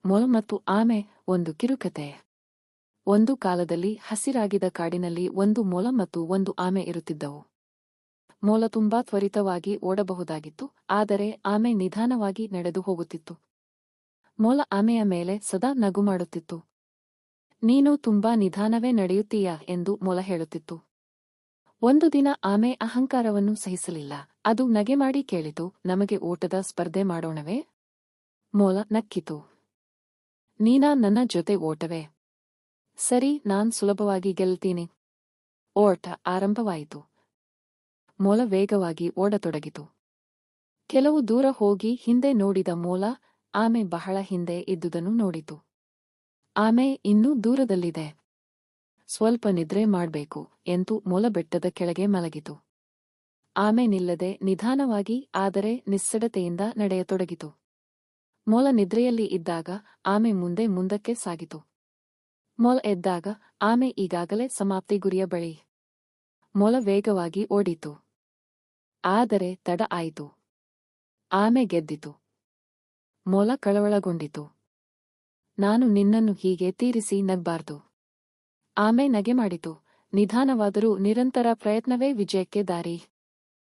ಮೊಲ ಮತ್ತು ಆಮೆ ಒಂದು ಕಿರುಕತೆ. ಒಂದು ಕಾಲದಲ್ಲಿ ಹಸಿರಾಗಿದ್ದ ಕಾಡಿನಲ್ಲಿ ಒಂದು ಮೊಲ ಮತ್ತು ಒಂದು ಆಮೆ ಇರುತ್ತಿದ್ದವು. ಮೊಲ ತುಂಬಾ ತ್ವರಿತವಾಗಿ ಓಡಬಹುದಾಗಿತ್ತು, ಆದರೆ ಆಮೆ ನಿಧಾನವಾಗಿ ನಡೆದು ಹೋಗುತ್ತಿತ್ತು. ಮೊಲ ಆಮೆಯ ಮೇಲೆ ಸದಾ ನಗು ಮಾಡುತ್ತಿತ್ತು. ನೀನು ತುಂಬಾ ನಿಧಾನವೇ ನಡೆಯುತ್ತೀಯಾ ಎಂದು ಮೊಲ ಹೇಳುತ್ತಿತ್ತು. ಒಂದು ದಿನ ಆಮೆ ಅಹಂಕಾರವನ್ನು ಸಹಿಸಲಿಲ್ಲ. ಅದು ನಗೆ ಮಾಡಿ ಕೇಳಿತು, ನಮಗೆ ಓಟದ ಸ್ಪರ್ಧೆ ಮಾಡೋಣವೇ? ಮೊಲ ನಕ್ಕಿತು. ನೀನಾ ನನ್ನ ಜೊತೆ ಓಟವೇ? ಸರಿ, ನಾನ್ ಸುಲಭವಾಗಿ ಗೆಲ್ತೀನಿ. ಓಟ ಆರಂಭವಾಯಿತು. ಮೊಲ ವೇಗವಾಗಿ ಓಡತೊಡಗಿತು. ಕೆಲವು ದೂರ ಹೋಗಿ ಹಿಂದೆ ನೋಡಿದ ಮೊಲ ಆಮೆ ಬಹಳ ಹಿಂದೆ ಇದ್ದುದನ್ನು ನೋಡಿತು. ಆಮೆ ಇನ್ನೂ ದೂರದಲ್ಲಿದೆ. ಸ್ವಲ್ಪ ನಿದ್ರೆ ಮಾಡ್ಬೇಕು ಎಂದು ಮೊಲ ಬೆಟ್ಟದ ಕೆಳಗೆ ಮಲಗಿತು. ಆಮೆ ನಿಲ್ಲದೆ ನಿಧಾನವಾಗಿ ಆದರೆ ನಿಸ್ಸಡತೆಯಿಂದ ನಡೆಯತೊಡಗಿತು. ಮೊಲ ನಿದ್ರೆಯಲ್ಲಿ ಇದ್ದಾಗ ಆಮೆ ಮುಂದಕ್ಕೆ ಸಾಗಿತು. ಮೊಲ ಎದ್ದಾಗ ಆಮೆ ಈಗಾಗಲೇ ಸಮಾಪ್ತಿ ಗುರಿಯ ಬಳಿ. ಮೊಲ ವೇಗವಾಗಿ ಓಡಿತು. ಆದರೆ ತಡ ಆಯಿತು. ಆಮೆ ಗೆದ್ದಿತು. ಮೊಲ ಕಳವಳಗೊಂಡಿತು. ನಾನು ನಿನ್ನನ್ನು ಹೀಗೆ ತೀರಿಸಿ ನಗ್ಬಾರ್ದು. ಆಮೆ ನಗೆ ಮಾಡಿತು. ನಿಧಾನವಾದರೂ ನಿರಂತರ ಪ್ರಯತ್ನವೇ ವಿಜಯಕ್ಕೆ ದಾರಿ.